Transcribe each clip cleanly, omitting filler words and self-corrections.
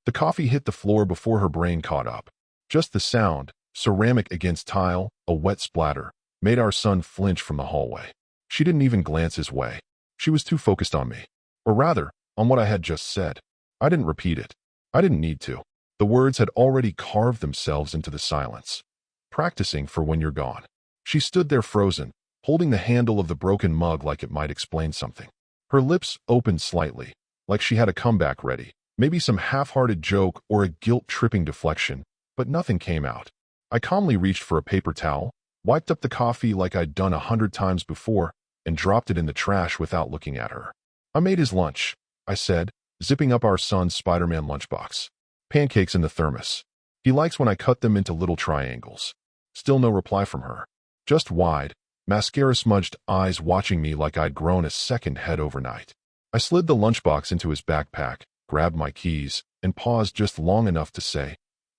The coffee hit the floor before her brain caught up. Just the sound, ceramic against tile, a wet splatter, made our son flinch from the hallway. She didn't even glance his way. She was too focused on me. Or rather, on what I had just said. I didn't repeat it. I didn't need to. The words had already carved themselves into the silence. Practicing for when you're gone. She stood there frozen, holding the handle of the broken mug like it might explain something. Her lips opened slightly, like she had a comeback ready. Maybe some half-hearted joke or a guilt-tripping deflection, but nothing came out. I calmly reached for a paper towel, wiped up the coffee like I'd done 100 times before, and dropped it in the trash without looking at her. I made his lunch, I said, zipping up our son's Spider-Man lunchbox. Pancakes in the thermos. He likes when I cut them into little triangles. Still no reply from her. Just wide, mascara-smudged eyes watching me like I'd grown a second head overnight. I slid the lunchbox into his backpack, grabbed my keys, and paused just long enough to say,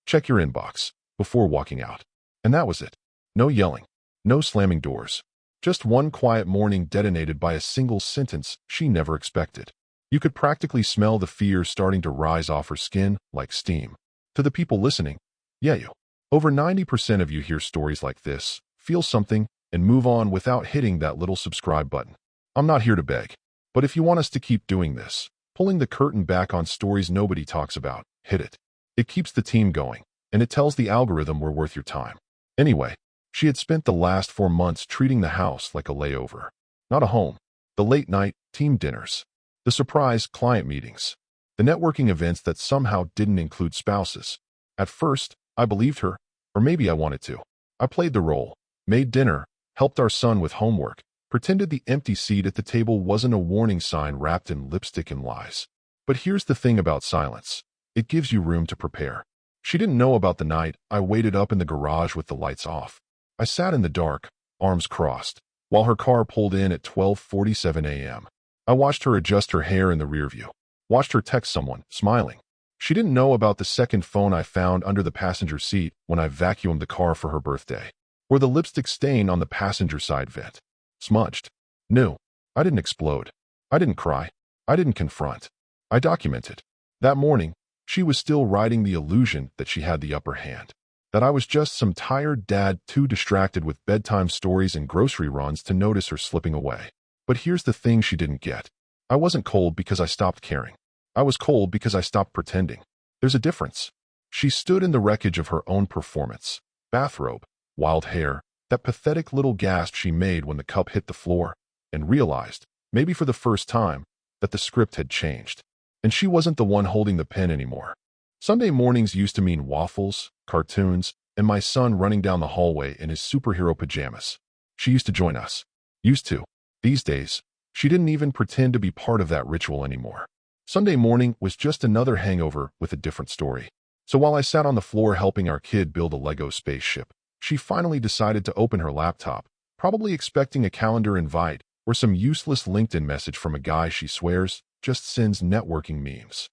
"Check your inbox," before walking out. And that was it. No yelling. No slamming doors. Just one quiet morning detonated by a single sentence she never expected. You could practically smell the fear starting to rise off her skin like steam. To the people listening, yeah, you. Over 90% of you hear stories like this, feel something, and move on without hitting that little subscribe button. I'm not here to beg. But if you want us to keep doing this, pulling the curtain back on stories nobody talks about, hit it. It keeps the team going, and it tells the algorithm we're worth your time. Anyway, she had spent the last 4 months treating the house like a layover. Not a home. The late-night team dinners. The surprise client meetings. The networking events that somehow didn't include spouses. At first, I believed her, or maybe I wanted to. I played the role, made dinner, helped our son with homework, pretended the empty seat at the table wasn't a warning sign wrapped in lipstick and lies. But here's the thing about silence. It gives you room to prepare. She didn't know about the night I waited up in the garage with the lights off. I sat in the dark, arms crossed, while her car pulled in at 12:47 a.m. I watched her adjust her hair in the rearview. Watched her text someone, smiling. She didn't know about the second phone I found under the passenger seat when I vacuumed the car for her birthday. Or the lipstick stain on the passenger side vent. Smudged. New. I didn't explode. I didn't cry. I didn't confront. I documented. That morning, she was still riding the illusion that she had the upper hand. That I was just some tired dad too distracted with bedtime stories and grocery runs to notice her slipping away. But here's the thing she didn't get. I wasn't cold because I stopped caring. I was cold because I stopped pretending. There's a difference. She stood in the wreckage of her own performance. Bathrobe, wild hair, that pathetic little gasp she made when the cup hit the floor, and realized, maybe for the first time, that the script had changed. And she wasn't the one holding the pen anymore. Sunday mornings used to mean waffles, cartoons, and my son running down the hallway in his superhero pajamas. She used to join us. Used to. These days, she didn't even pretend to be part of that ritual anymore. Sunday morning was just another hangover with a different story. So while I sat on the floor helping our kid build a Lego spaceship, she finally decided to open her laptop, probably expecting a calendar invite or some useless LinkedIn message from a guy she swears just sends networking memes.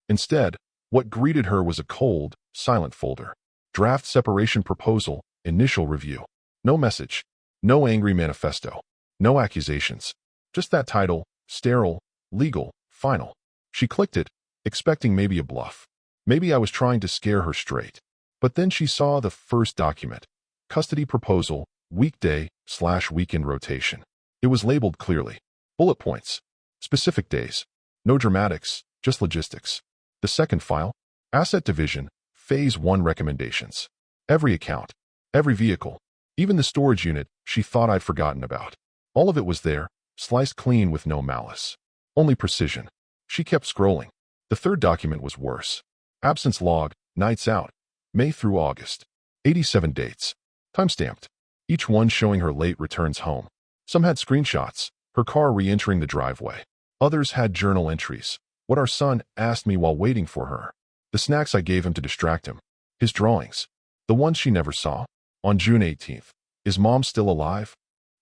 Instead, what greeted her was a cold, silent folder. Draft separation proposal, initial review. No message. No angry manifesto. No accusations. Just that title, sterile, legal, final. She clicked it, expecting maybe a bluff. Maybe I was trying to scare her straight. But then she saw the first document. Custody proposal, weekday/weekend rotation. It was labeled clearly. Bullet points. Specific days. No dramatics, just logistics. The second file, asset division, phase 1 recommendations. Every account, every vehicle, even the storage unit she thought I'd forgotten about. All of it was there, sliced clean with no malice. Only precision. She kept scrolling. The third document was worse. Absence log, nights out, May through August. 87 dates. Timestamped. Each one showing her late returns home. Some had screenshots, her car re-entering the driveway. Others had journal entries. What our son asked me while waiting for her. The snacks I gave him to distract him. His drawings. The ones she never saw. On June 18th. Is Mom still alive?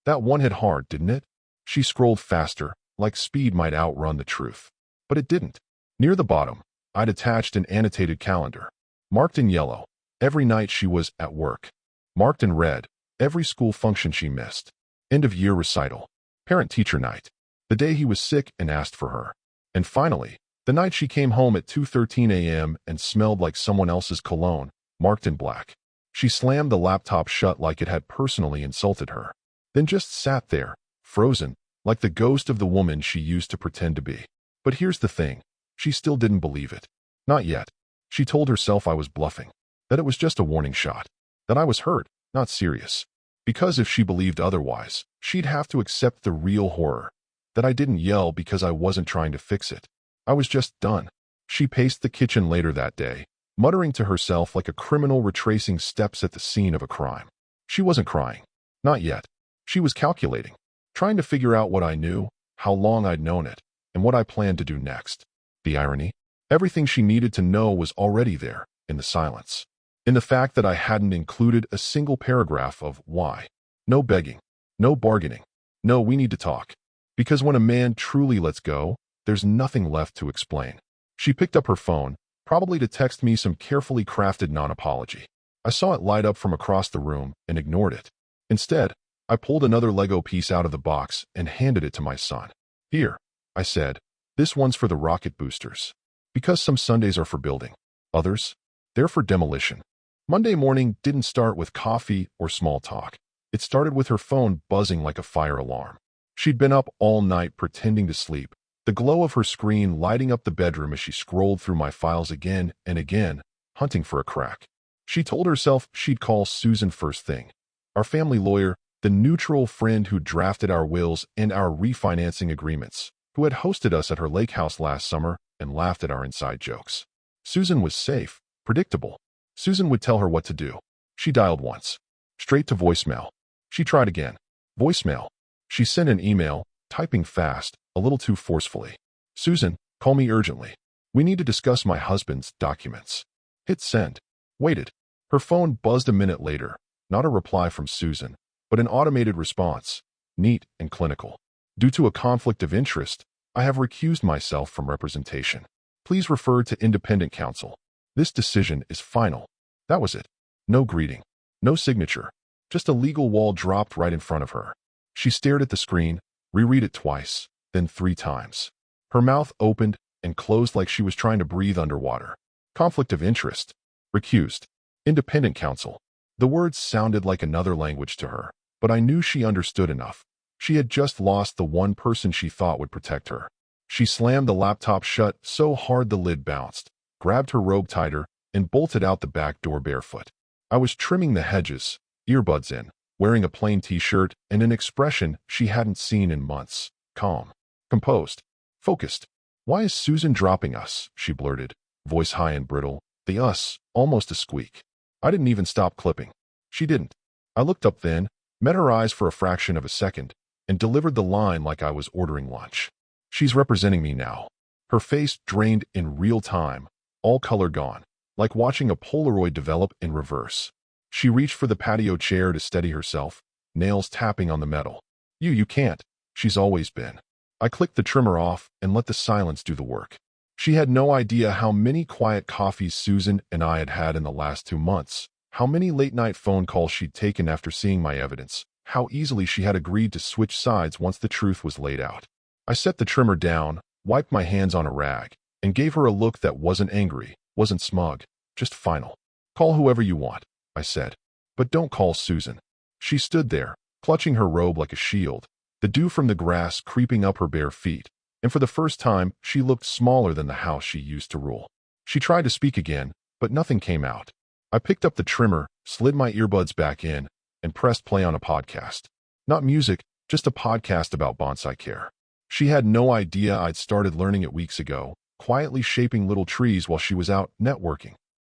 That one hit hard, didn't it? She scrolled faster, like speed might outrun the truth. But it didn't. Near the bottom, I'd attached an annotated calendar. Marked in yellow, every night she was at work. Marked in red, every school function she missed. End-of-year recital. Parent-teacher night. The day he was sick and asked for her. And finally, The night she came home at 2:13 a.m. and smelled like someone else's cologne, marked in black. She slammed the laptop shut like it had personally insulted her, then just sat there, frozen, like the ghost of the woman she used to pretend to be. But here's the thing. She still didn't believe it. Not yet. She told herself I was bluffing, that it was just a warning shot, that I was hurt, not serious. Because if she believed otherwise, she'd have to accept the real horror, that I didn't yell because I wasn't trying to fix it. I was just done. She paced the kitchen later that day, muttering to herself like a criminal retracing steps at the scene of a crime. She wasn't crying. Not yet. She was calculating, trying to figure out what I knew, how long I'd known it, and what I planned to do next. The irony? Everything she needed to know was already there, in the silence. In the fact that I hadn't included a single paragraph of why. No begging. No bargaining. No, we need to talk. Because when a man truly lets go, there's nothing left to explain. She picked up her phone, probably to text me some carefully crafted non-apology. I saw it light up from across the room and ignored it. Instead, I pulled another Lego piece out of the box and handed it to my son. Here, I said, this one's for the rocket boosters. Because some Sundays are for building. Others, they're for demolition. Monday morning didn't start with coffee or small talk. It started with her phone buzzing like a fire alarm. She'd been up all night pretending to sleep, the glow of her screen lighting up the bedroom as she scrolled through my files again and again, hunting for a crack. She told herself she'd call Susan first thing. Our family lawyer, the neutral friend who drafted our wills and our refinancing agreements, who had hosted us at her lake house last summer and laughed at our inside jokes. Susan was safe, predictable. Susan would tell her what to do. She dialed once. Straight to voicemail. She tried again. Voicemail. She sent an email, typing fast, a little too forcefully. Susan, call me urgently. We need to discuss my husband's documents. Hit send. Waited. Her phone buzzed a minute later. Not a reply from Susan, but an automated response. Neat and clinical. Due to a conflict of interest, I have recused myself from representation. Please refer to independent counsel. This decision is final. That was it. No greeting. No signature. Just a legal wall dropped right in front of her. She stared at the screen, reread it twice, then 3 times. Her mouth opened and closed like she was trying to breathe underwater. Conflict of interest. Recused. Independent counsel. The words sounded like another language to her, but I knew she understood enough. She had just lost the one person she thought would protect her. She slammed the laptop shut so hard the lid bounced, grabbed her robe tighter, and bolted out the back door barefoot. I was trimming the hedges, earbuds in, wearing a plain t-shirt and an expression she hadn't seen in months. Calm. Composed. Focused. Why is Susan dropping us? She blurted, voice high and brittle, the us, almost a squeak. I didn't even stop clipping. She didn't. I looked up then, met her eyes for a fraction of a second, and delivered the line like I was ordering lunch. She's representing me now. Her face drained in real time, all color gone, like watching a Polaroid develop in reverse. She reached for the patio chair to steady herself, nails tapping on the metal. You can't. She's always been. I clicked the trimmer off and let the silence do the work. She had no idea how many quiet coffees Susan and I had had in the last 2 months, how many late-night phone calls she'd taken after seeing my evidence, how easily she had agreed to switch sides once the truth was laid out. I set the trimmer down, wiped my hands on a rag, and gave her a look that wasn't angry, wasn't smug, just final. Call whoever you want, I said. But don't call Susan. She stood there, clutching her robe like a shield, the dew from the grass creeping up her bare feet, and for the first time, she looked smaller than the house she used to rule. She tried to speak again, but nothing came out. I picked up the trimmer, slid my earbuds back in, and pressed play on a podcast. Not music, just a podcast about bonsai care. She had no idea I'd started learning it weeks ago, quietly shaping little trees while she was out networking.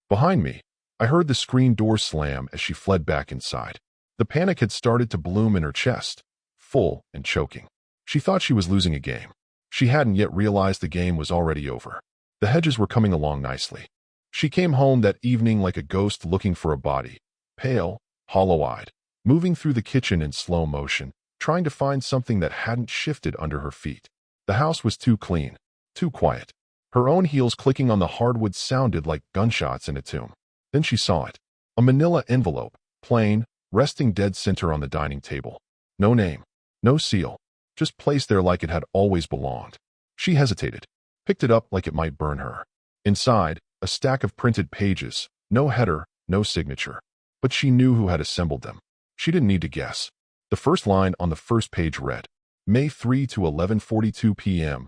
Behind me, I heard the screen door slam as she fled back inside. The panic had started to bloom in her chest, full and choking. She thought she was losing a game. She hadn't yet realized the game was already over. The hedges were coming along nicely. She came home that evening like a ghost looking for a body, pale, hollow-eyed, moving through the kitchen in slow motion, trying to find something that hadn't shifted under her feet. The house was too clean, too quiet. Her own heels clicking on the hardwood sounded like gunshots in a tomb. Then she saw it. A manila envelope, plain, resting dead center on the dining table. No name, no seal, just placed there like it had always belonged. She hesitated. picked it up like it might burn her. Inside, a stack of printed pages, no header, no signature. But she knew who had assembled them. She didn't need to guess. The first line on the first page read, May 3 to 11:42 p.m.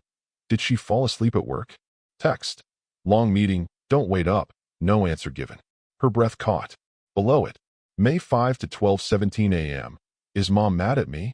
Did she fall asleep at work? Text. Long meeting, don't wait up, no answer given. Her breath caught. Below it, May 5 to 12:17 a.m. Is mom mad at me?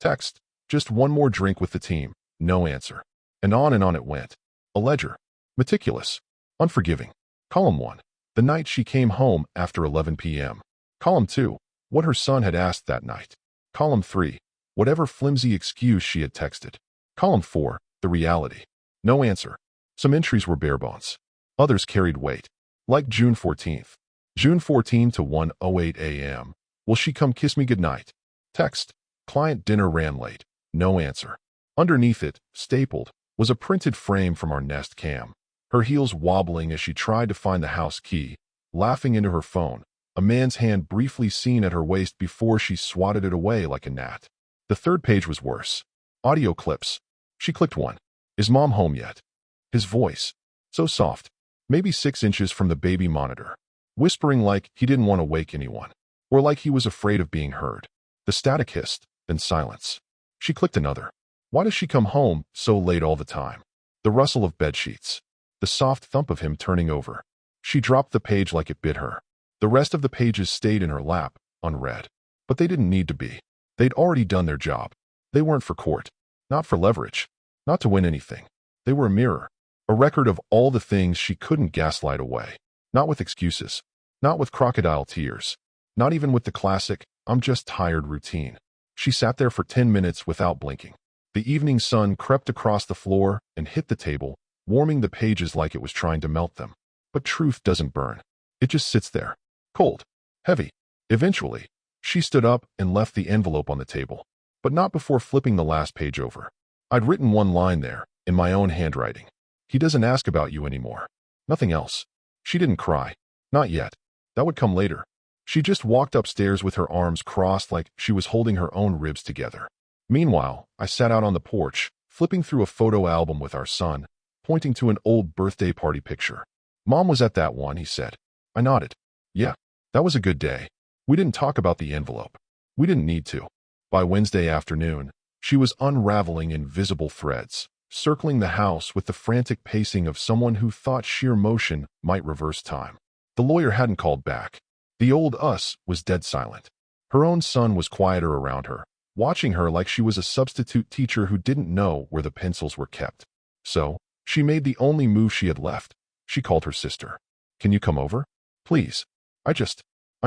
Text. Just one more drink with the team, no answer. And on it went. A ledger. Meticulous. Unforgiving. Column 1. The night she came home after 11 p.m. Column 2. What her son had asked that night. Column 3. Whatever flimsy excuse she had texted. Column 4. The reality. No answer. Some entries were bare bones. Others carried weight. Like June 14th. June 14 to 1:08 a.m. Will she come kiss me goodnight? Text. Client dinner ran late. No answer. Underneath it, stapled, was a printed frame from our Nest cam. Her heels wobbling as she tried to find the house key, laughing into her phone, a man's hand briefly seen at her waist before she swatted it away like a gnat. The third page was worse. Audio clips. She clicked one. Is mom home yet? His voice. So soft. Maybe 6 inches from the baby monitor. Whispering like he didn't want to wake anyone. Or like he was afraid of being heard. The static hissed, then silence. She clicked another. Why does she come home so late all the time? The rustle of bedsheets. The soft thump of him turning over. She dropped the page like it bit her. The rest of the pages stayed in her lap, unread. But they didn't need to be. They'd already done their job. They weren't for court. Not for leverage. Not to win anything. They were a mirror. A record of all the things she couldn't gaslight away. Not with excuses. Not with crocodile tears. Not even with the classic, I'm just tired routine. She sat there for 10 minutes without blinking. The evening sun crept across the floor and hit the table, warming the pages like it was trying to melt them. But truth doesn't burn. It just sits there. Cold. Heavy. Eventually, she stood up and left the envelope on the table. But not before flipping the last page over. I'd written one line there, in my own handwriting. He doesn't ask about you anymore. Nothing else. She didn't cry. Not yet. That would come later. She just walked upstairs with her arms crossed like she was holding her own ribs together. Meanwhile, I sat out on the porch, flipping through a photo album with our son, pointing to an old birthday party picture. Mom was at that one, he said. I nodded. Yeah, that was a good day. We didn't talk about the envelope. We didn't need to. By Wednesday afternoon, she was unraveling invisible threads, circling the house with the frantic pacing of someone who thought sheer motion might reverse time. The lawyer hadn't called back. The old us was dead silent. Her own son was quieter around her, watching her like she was a substitute teacher who didn't know where the pencils were kept. So, she made the only move she had left. She called her sister. Can you come over? Please. I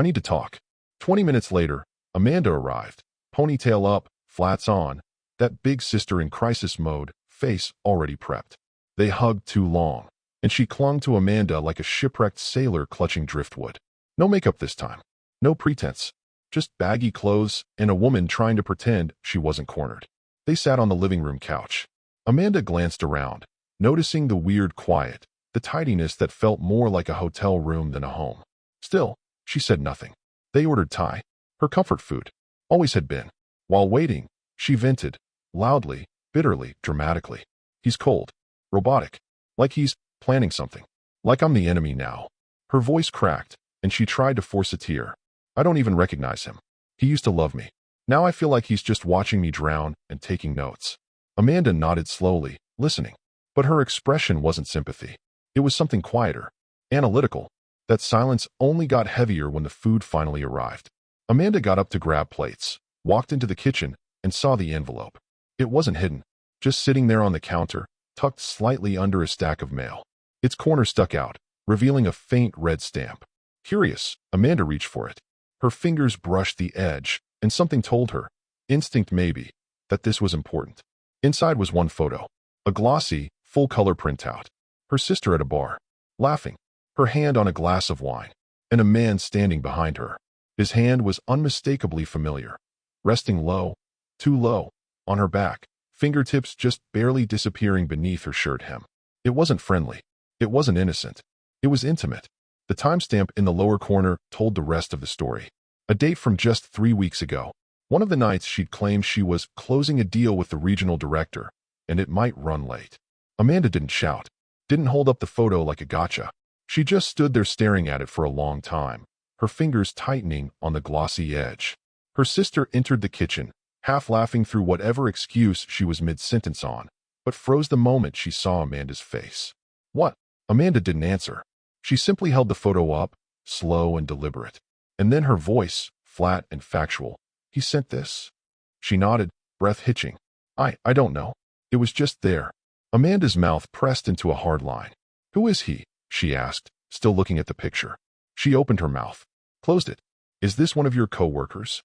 need to talk. 20 minutes later, Amanda arrived, ponytail up, flats on, that big sister in crisis mode, face already prepped. They hugged too long, and she clung to Amanda like a shipwrecked sailor clutching driftwood. No makeup this time. No pretense. Just baggy clothes and a woman trying to pretend she wasn't cornered. They sat on the living room couch. Amanda glanced around, noticing the weird quiet, the tidiness that felt more like a hotel room than a home. Still, she said nothing. They ordered Thai, her comfort food. Always had been. While waiting, she vented, loudly, bitterly, dramatically. He's cold. Robotic. Like he's planning something. Like I'm the enemy now. Her voice cracked, and she tried to force a tear. I don't even recognize him. He used to love me. Now I feel like he's just watching me drown and taking notes. Amanda nodded slowly, listening. But her expression wasn't sympathy. It was something quieter. Analytical. That silence only got heavier when the food finally arrived. Amanda got up to grab plates, walked into the kitchen, and saw the envelope. It wasn't hidden. Just sitting there on the counter, tucked slightly under a stack of mail. Its corner stuck out, revealing a faint red stamp. Curious, Amanda reached for it. Her fingers brushed the edge, and something told her, instinct maybe, that this was important. Inside was one photo. A glossy, full-color printout. Her sister at a bar, laughing, her hand on a glass of wine, and a man standing behind her. His hand was unmistakably familiar, resting low, too low, on her back, fingertips just barely disappearing beneath her shirt hem. It wasn't friendly. It wasn't innocent. It was intimate. The timestamp in the lower corner told the rest of the story. A date from just 3 weeks ago. One of the nights she'd claimed she was closing a deal with the regional director, and it might run late. Amanda didn't shout, didn't hold up the photo like a gotcha. She just stood there staring at it for a long time, her fingers tightening on the glossy edge. Her sister entered the kitchen, half laughing through whatever excuse she was mid-sentence on, but froze the moment she saw Amanda's face. What? Amanda didn't answer. She simply held the photo up, slow and deliberate. And then her voice, flat and factual. He sent this. She nodded, breath hitching. I don't know. It was just there. Amanda's mouth pressed into a hard line. Who is he? She asked, still looking at the picture. She opened her mouth, closed it. Is this one of your co-workers?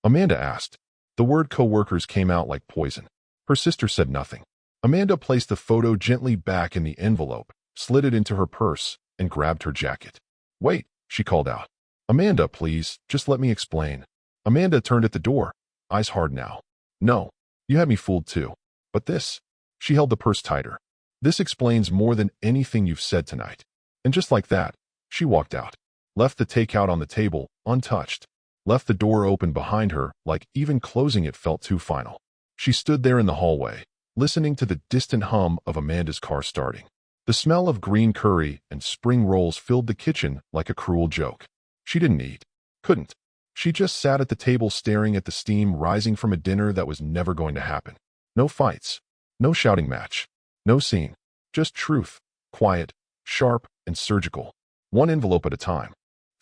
Amanda asked. The word co-workers came out like poison. Her sister said nothing. Amanda placed the photo gently back in the envelope, slid it into her purse, and grabbed her jacket. Wait, she called out. Amanda, please, just let me explain. Amanda turned at the door, eyes hard now. No, you had me fooled too. But this, she held the purse tighter. This explains more than anything you've said tonight. And just like that, she walked out, left the takeout on the table, untouched, left the door open behind her like even closing it felt too final. She stood there in the hallway, listening to the distant hum of Amanda's car starting. The smell of green curry and spring rolls filled the kitchen like a cruel joke. She didn't eat, couldn't. She just sat at the table staring at the steam rising from a dinner that was never going to happen. No fights, no shouting match, no scene, just truth, quiet, sharp, and surgical, one envelope at a time.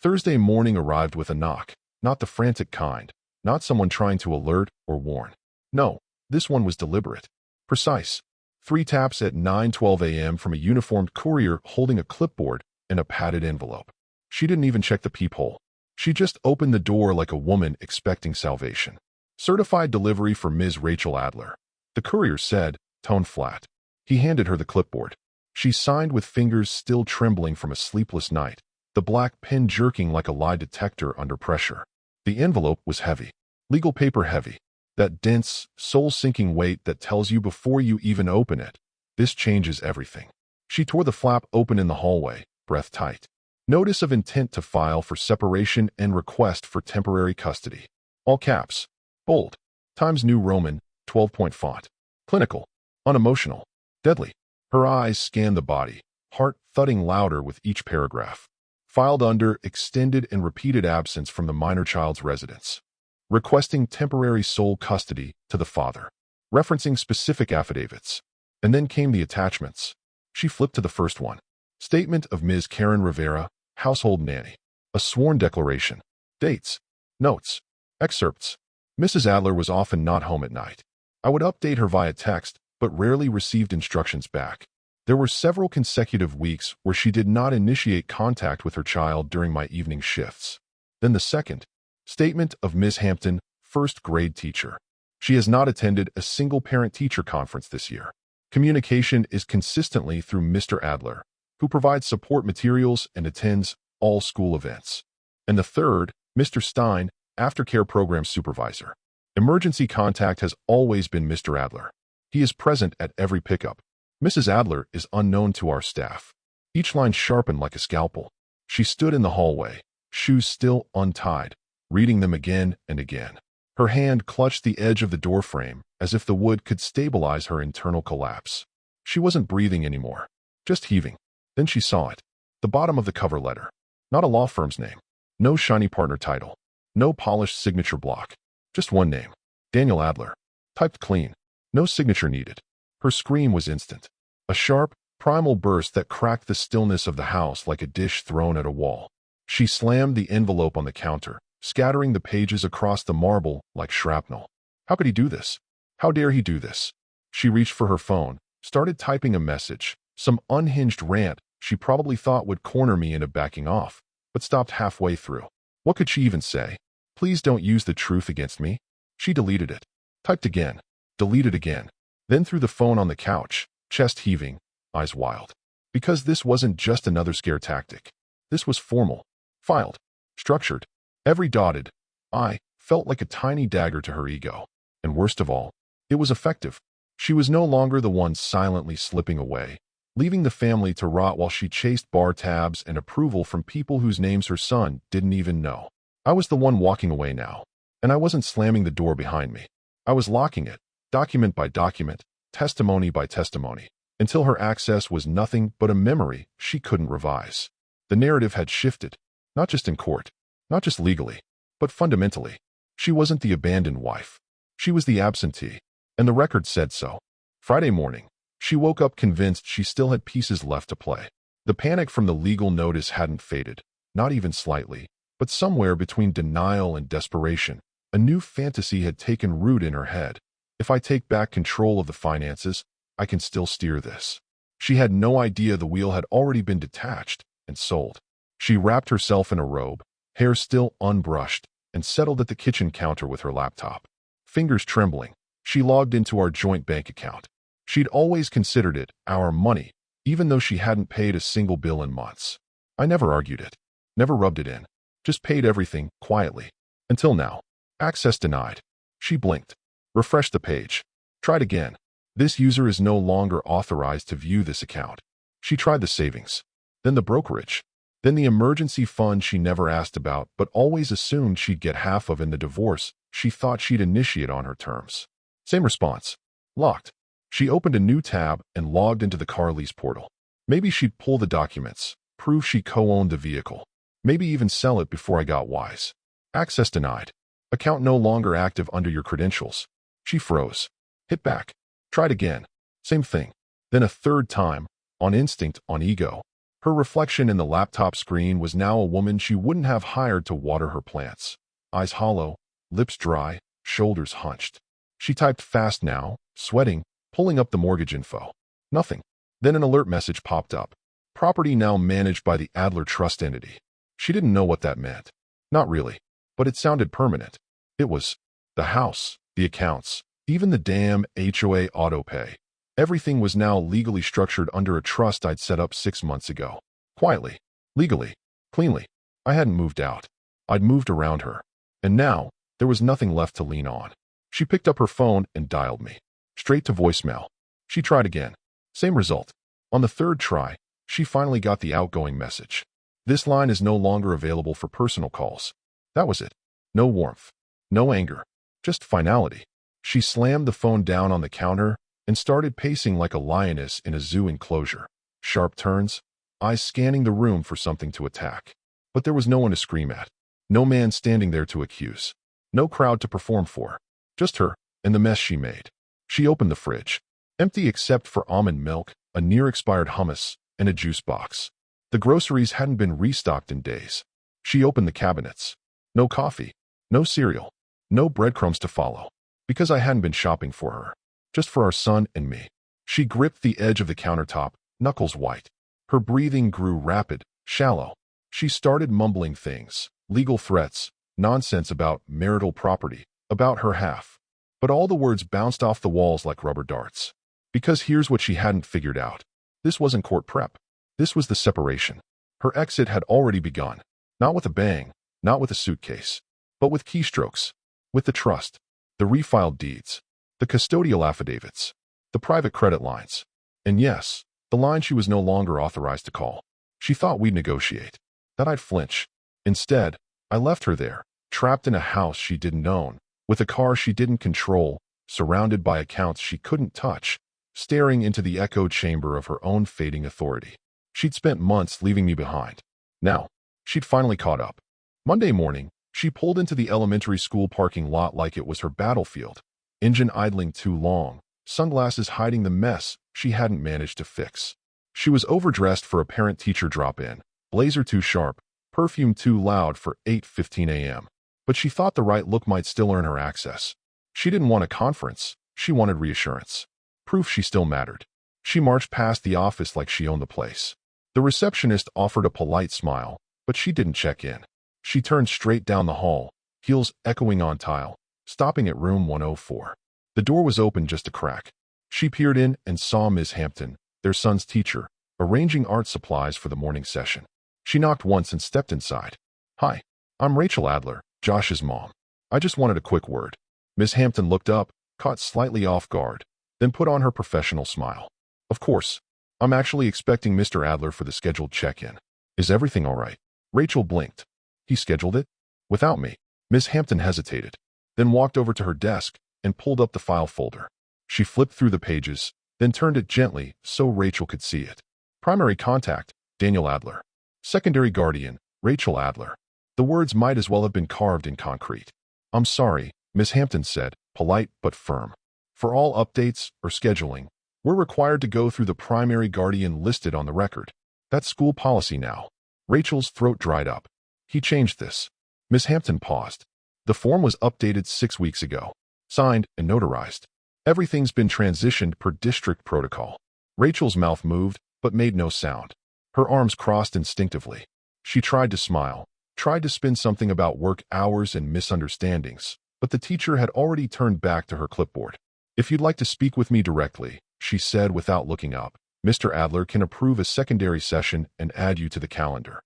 Thursday morning arrived with a knock, not the frantic kind, not someone trying to alert or warn. No, this one was deliberate, precise. 3 taps at 9:12 a.m. from a uniformed courier holding a clipboard and a padded envelope. She didn't even check the peephole. She just opened the door like a woman expecting salvation. Certified delivery for Ms. Rachel Adler. The courier said, tone flat. He handed her the clipboard. She signed with fingers still trembling from a sleepless night, the black pen jerking like a lie detector under pressure. The envelope was heavy. Legal paper heavy. That dense, soul-sinking weight that tells you before you even open it, this changes everything. She tore the flap open in the hallway, breath tight. Notice of intent to file for separation and request for temporary custody. All caps. Bold. Times New Roman, 12-point font. Clinical. Unemotional. Deadly. Her eyes scanned the body, heart thudding louder with each paragraph. Filed under extended and repeated absence from the minor child's residence. Requesting temporary sole custody to the father. Referencing specific affidavits. And then came the attachments. She flipped to the first one. Statement of Ms. Karen Rivera, household nanny. A sworn declaration. Dates. Notes. Excerpts. Mrs. Adler was often not home at night. I would update her via text, but rarely received instructions back. There were several consecutive weeks where she did not initiate contact with her child during my evening shifts. Then the second. Statement of Ms. Hampton, first grade teacher. She has not attended a single parent-teacher conference this year. Communication is consistently through Mr. Adler, who provides support materials and attends all school events. And the third, Mr. Stein, aftercare program supervisor. Emergency contact has always been Mr. Adler. He is present at every pickup. Mrs. Adler is unknown to our staff. Each line sharpened like a scalpel. She stood in the hallway, shoes still untied, reading them again and again. Her hand clutched the edge of the doorframe as if the wood could stabilize her internal collapse. She wasn't breathing anymore, just heaving. Then she saw it. The bottom of the cover letter. Not a law firm's name. No shiny partner title. No polished signature block. Just one name. Daniel Adler. Typed clean. No signature needed. Her scream was instant. A sharp, primal burst that cracked the stillness of the house like a dish thrown at a wall. She slammed the envelope on the counter, scattering the pages across the marble like shrapnel. How could he do this? How dare he do this? She reached for her phone, started typing a message, some unhinged rant she probably thought would corner me into backing off, but stopped halfway through. What could she even say? Please don't use the truth against me. She deleted it. Typed again. Deleted again. Then threw the phone on the couch, chest heaving, eyes wild. Because this wasn't just another scare tactic. This was formal, filed, structured. Every dotted I felt like a tiny dagger to her ego. And worst of all, it was effective. She was no longer the one silently slipping away, leaving the family to rot while she chased bar tabs and approval from people whose names her son didn't even know. I was the one walking away now, and I wasn't slamming the door behind me. I was locking it, document by document, testimony by testimony. until her access was nothing but a memory she couldn't revise. The narrative had shifted, not just in court, not just legally, but fundamentally. She wasn't the abandoned wife. She was the absentee, and the record said so. Friday morning, she woke up convinced she still had pieces left to play. The panic from the legal notice hadn't faded, not even slightly, but somewhere between denial and desperation, a new fantasy had taken root in her head. If I take back control of the finances, I can still steer this. She had no idea the wheel had already been detached and sold. She wrapped herself in a robe, hair still unbrushed, and settled at the kitchen counter with her laptop. Fingers trembling, she logged into our joint bank account. She'd always considered it our money, even though she hadn't paid a single bill in months. I never argued it, never rubbed it in, just paid everything quietly. Until now. Access denied. She blinked, refreshed the page, tried again. This user is no longer authorized to view this account. She tried the savings, then the brokerage, then the emergency fund she never asked about but always assumed she'd get half of in the divorce she thought she'd initiate on her terms. Same response. Locked. She opened a new tab and logged into the car lease portal. Maybe she'd pull the documents, prove she co-owned the vehicle, maybe even sell it before I got wise. Access denied. Account no longer active under your credentials. She froze. Hit back. Tried again. Same thing. Then a third time, on instinct, on ego. Her reflection in the laptop screen was now a woman she wouldn't have hired to water her plants. Eyes hollow, lips dry, shoulders hunched. She typed fast now, sweating, pulling up the mortgage info. Nothing. Then an alert message popped up. Property now managed by the Adler Trust entity. She didn't know what that meant. Not really. But it sounded permanent. It was the house, the accounts, even the damn HOA autopay. Everything was now legally structured under a trust I'd set up 6 months ago. Quietly, legally, cleanly. I hadn't moved out. I'd moved around her. And now, there was nothing left to lean on. She picked up her phone and dialed me. Straight to voicemail. She tried again. Same result. On the third try, she finally got the outgoing message. This line is no longer available for personal calls. That was it. No warmth. No anger. Just finality. She slammed the phone down on the counter and started pacing like a lioness in a zoo enclosure. Sharp turns, eyes scanning the room for something to attack. But there was no one to scream at. No man standing there to accuse. No crowd to perform for. Just her and the mess she made. She opened the fridge. Empty except for almond milk, a near-expired hummus, and a juice box. The groceries hadn't been restocked in days. She opened the cabinets. No coffee. No cereal. No breadcrumbs to follow. Because I hadn't been shopping for her. Just for our son and me. She gripped the edge of the countertop, knuckles white. Her breathing grew rapid, shallow. She started mumbling things, legal threats, nonsense about marital property, about her half. But all the words bounced off the walls like rubber darts. Because here's what she hadn't figured out. This wasn't court prep. This was the separation. Her exit had already begun. Not with a bang, not with a suitcase, but with keystrokes. With the trust, the refiled deeds, the custodial affidavits, the private credit lines. And yes, the line she was no longer authorized to call. She thought we'd negotiate, that I'd flinch. Instead, I left her there, trapped in a house she didn't own, with a car she didn't control, surrounded by accounts she couldn't touch, staring into the echo chamber of her own fading authority. She'd spent months leaving me behind. Now, she'd finally caught up. Monday morning, she pulled into the elementary school parking lot like it was her battlefield. Engine idling too long, sunglasses hiding the mess she hadn't managed to fix. She was overdressed for a parent-teacher drop-in, blazer too sharp, perfume too loud for 8:15 a.m. But she thought the right look might still earn her access. She didn't want a conference, she wanted reassurance. Proof she still mattered. She marched past the office like she owned the place. The receptionist offered a polite smile, but she didn't check in. She turned straight down the hall, heels echoing on tile, stopping at room 104. The door was open just a crack. She peered in and saw Ms. Hampton, their son's teacher, arranging art supplies for the morning session. She knocked once and stepped inside. "Hi, I'm Rachel Adler, Josh's mom. I just wanted a quick word." Ms. Hampton looked up, caught slightly off guard, then put on her professional smile. "Of course. I'm actually expecting Mr. Adler for the scheduled check-in. Is everything all right?" Rachel blinked. "He scheduled it? Without me?" Ms. Hampton hesitated, then walked over to her desk and pulled up the file folder. She flipped through the pages, then turned it gently so Rachel could see it. Primary contact, Daniel Adler. Secondary guardian, Rachel Adler. The words might as well have been carved in concrete. I'm sorry, Miss Hampton said, polite but firm. For all updates or scheduling, we're required to go through the primary guardian listed on the record. That's school policy now. Rachel's throat dried up. He changed this. Miss Hampton paused. The form was updated 6 weeks ago. Signed and notarized. Everything's been transitioned per district protocol. Rachel's mouth moved, but made no sound. Her arms crossed instinctively. She tried to smile, tried to spin something about work hours and misunderstandings, but the teacher had already turned back to her clipboard. If you'd like to speak with me directly, she said without looking up, Mr. Adler can approve a secondary session and add you to the calendar.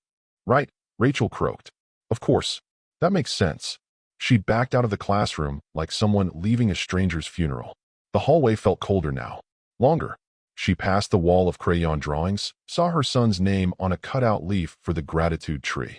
Right, Rachel croaked. Of course. That makes sense. She backed out of the classroom like someone leaving a stranger's funeral. The hallway felt colder now. Longer. She passed the wall of crayon drawings, saw her son's name on a cutout leaf for the gratitude tree.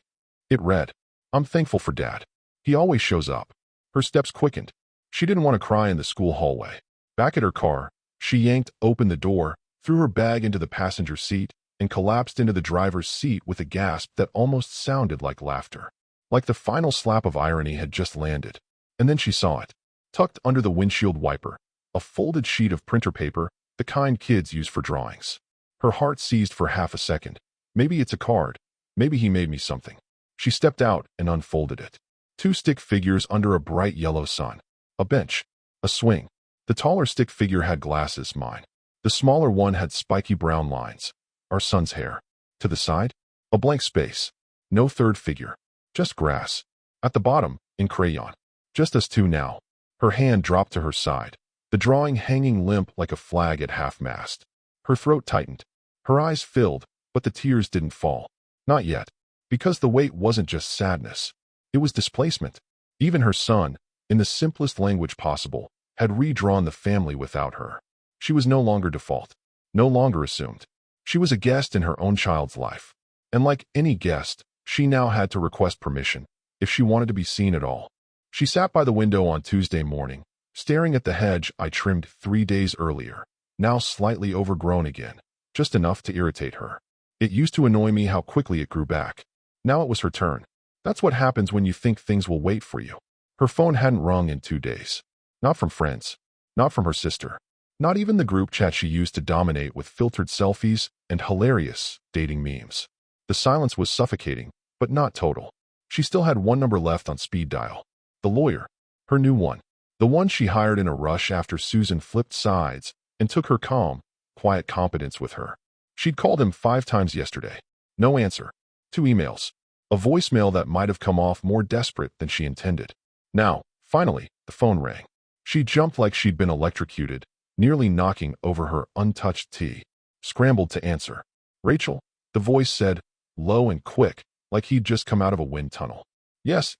It read, I'm thankful for Dad. He always shows up. Her steps quickened. She didn't want to cry in the school hallway. Back at her car, she yanked open the door, threw her bag into the passenger seat, and collapsed into the driver's seat with a gasp that almost sounded like laughter. Like the final slap of irony had just landed. And then she saw it. Tucked under the windshield wiper, a folded sheet of printer paper, the kind kids use for drawings. Her heart seized for half a second. Maybe it's a card. Maybe he made me something. She stepped out and unfolded it. 2 stick figures under a bright yellow sun. A bench. A swing. The taller stick figure had glasses, mine. The smaller one had spiky brown lines. Our son's hair. To the side, a blank space. No third figure. Just grass. At the bottom, in crayon. Just us two now. Her hand dropped to her side, the drawing hanging limp like a flag at half-mast. Her throat tightened. Her eyes filled, but the tears didn't fall. Not yet. Because the weight wasn't just sadness. It was displacement. Even her son, in the simplest language possible, had redrawn the family without her. She was no longer default. No longer assumed. She was a guest in her own child's life. And like any guest, she now had to request permission, if she wanted to be seen at all. She sat by the window on Tuesday morning, staring at the hedge I trimmed 3 days earlier, now slightly overgrown again, just enough to irritate her. It used to annoy me how quickly it grew back. Now it was her turn. That's what happens when you think things will wait for you. Her phone hadn't rung in 2 days. Not from friends. Not from her sister. Not even the group chat she used to dominate with filtered selfies and hilarious dating memes. The silence was suffocating, but not total. She still had one number left on speed dial. The lawyer. Her new one. The one she hired in a rush after Susan flipped sides and took her calm, quiet competence with her. She'd called him 5 times yesterday. No answer. 2 emails. A voicemail that might have come off more desperate than she intended. Now, finally, the phone rang. She jumped like she'd been electrocuted, nearly knocking over her untouched tea. Scrambled to answer. Rachel, the voice said, low and quick, like he'd just come out of a wind tunnel. Yes,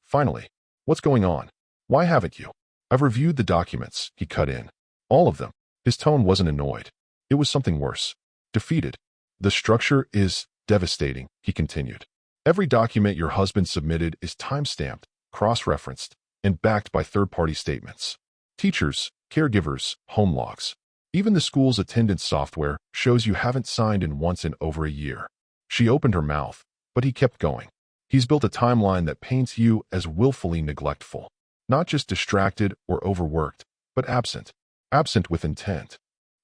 finally. What's going on? Why haven't you? I've reviewed the documents, he cut in. All of them. His tone wasn't annoyed. It was something worse. Defeated. The structure is devastating, he continued. Every document your husband submitted is time-stamped, cross-referenced, and backed by third-party statements. Teachers, caregivers, home logs. Even the school's attendance software shows you haven't signed in once in over a year. She opened her mouth, but he kept going. He's built a timeline that paints you as willfully neglectful. Not just distracted or overworked, but absent. Absent with intent.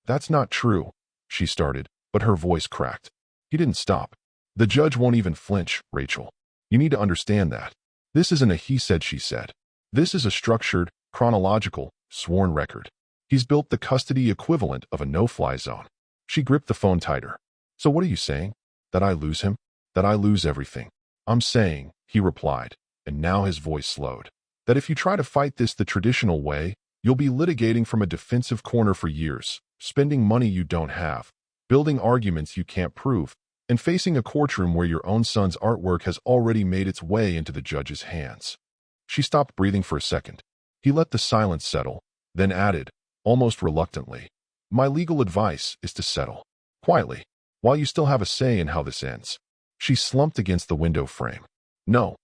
That's not true, she started, but her voice cracked. He didn't stop. The judge won't even flinch, Rachel. You need to understand that. This isn't a he said, she said. This is a structured, chronological, sworn record. He's built the custody equivalent of a no-fly zone. She gripped the phone tighter. So what are you saying? That I lose him? That I lose everything? I'm saying, he replied, and now his voice slowed, that if you try to fight this the traditional way, you'll be litigating from a defensive corner for years, spending money you don't have, building arguments you can't prove, and facing a courtroom where your own son's artwork has already made its way into the judge's hands. She stopped breathing for a second. He let the silence settle, then added, almost reluctantly, my legal advice is to settle. Quietly, while you still have a say in how this ends. She slumped against the window frame. No,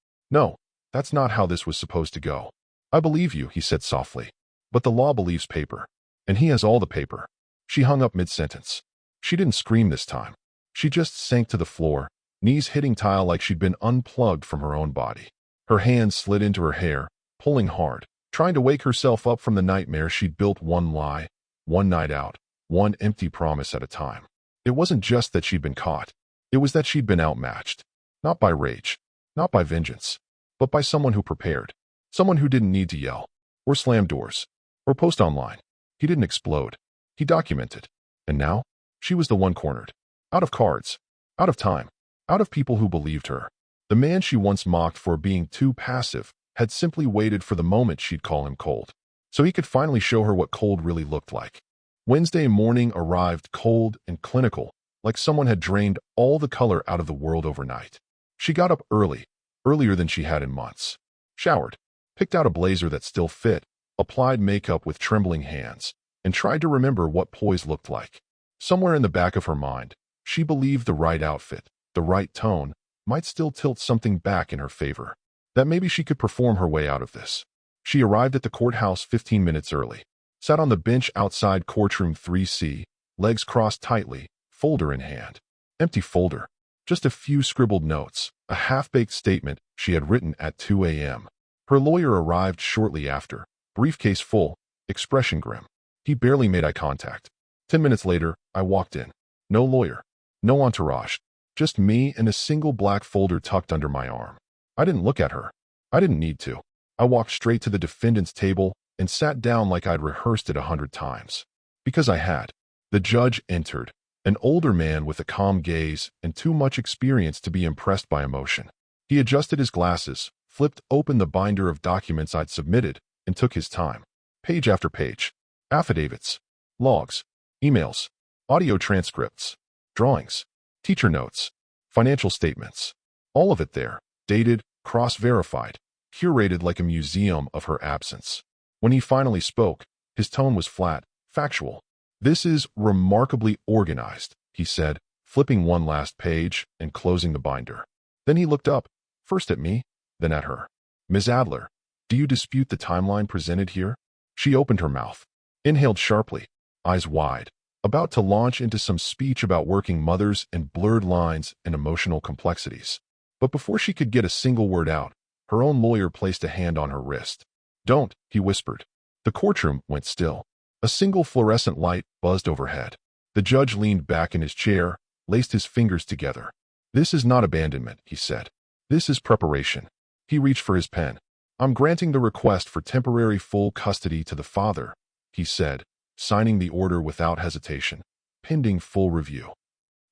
that's not how this was supposed to go. I believe you, he said softly. But the law believes paper. And he has all the paper. She hung up mid-sentence. She didn't scream this time. She just sank to the floor, knees hitting tile like she'd been unplugged from her own body. Her hands slid into her hair, pulling hard, trying to wake herself up from the nightmare she'd built one lie, one night out, one empty promise at a time. It wasn't just that she'd been caught. It was that she'd been outmatched. Not by rage, not by vengeance, but by someone who prepared. Someone who didn't need to yell, or slam doors, or post online. He didn't explode. He documented. And now, she was the one cornered. Out of cards. Out of time. Out of people who believed her. The man she once mocked for being too passive had simply waited for the moment she'd call him cold, so he could finally show her what cold really looked like. Wednesday morning arrived cold and clinical, like someone had drained all the color out of the world overnight. She got up early, earlier than she had in months. Showered, picked out a blazer that still fit, applied makeup with trembling hands, and tried to remember what poise looked like. Somewhere in the back of her mind, she believed the right outfit, the right tone, might still tilt something back in her favor. That maybe she could perform her way out of this. She arrived at the courthouse 15 minutes early, sat on the bench outside courtroom 3C, legs crossed tightly, folder in hand. Empty folder. Just a few scribbled notes, a half-baked statement she had written at 2 a.m. Her lawyer arrived shortly after, briefcase full, expression grim. He barely made eye contact. 10 minutes later, I walked in. No lawyer. No entourage. Just me and a single black folder tucked under my arm. I didn't look at her. I didn't need to. I walked straight to the defendant's table and sat down like I'd rehearsed it 100 times. Because I had. The judge entered, an older man with a calm gaze and too much experience to be impressed by emotion. He adjusted his glasses, flipped open the binder of documents I'd submitted, and took his time. Page after page. Affidavits, logs, emails, audio transcripts, drawings, teacher notes, financial statements. All of it there, dated, cross-verified, curated like a museum of her absence. When he finally spoke, his tone was flat, factual. "This is remarkably organized," he said, flipping one last page and closing the binder. Then he looked up, first at me, then at her. "Ms. Adler, do you dispute the timeline presented here?" She opened her mouth, inhaled sharply, eyes wide, about to launch into some speech about working mothers and blurred lines and emotional complexities. But before she could get a single word out, her own lawyer placed a hand on her wrist. "Don't," he whispered. The courtroom went still. A single fluorescent light buzzed overhead. The judge leaned back in his chair, laced his fingers together. "This is not abandonment," he said. "This is preparation." He reached for his pen. "I'm granting the request for temporary full custody to the father," he said, signing the order without hesitation, pending full review.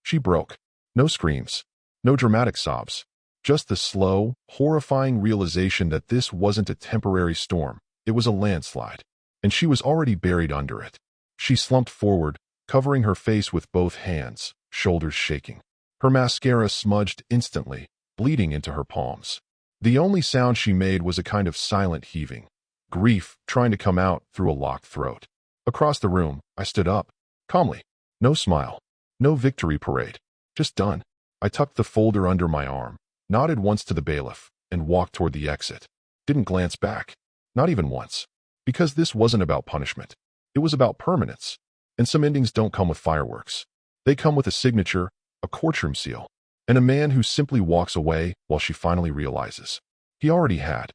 She broke. No screams. No dramatic sobs. Just the slow, horrifying realization that this wasn't a temporary storm, it was a landslide, and she was already buried under it. She slumped forward, covering her face with both hands, shoulders shaking. Her mascara smudged instantly, bleeding into her palms. The only sound she made was a kind of silent heaving, grief trying to come out through a locked throat. Across the room, I stood up, calmly. No smile, no victory parade, just done. I tucked the folder under my arm, nodded once to the bailiff, and walked toward the exit. Didn't glance back, not even once, because this wasn't about punishment. It was about permanence, and some endings don't come with fireworks. They come with a signature, a courtroom seal, and a man who simply walks away while she finally realizes. He already had.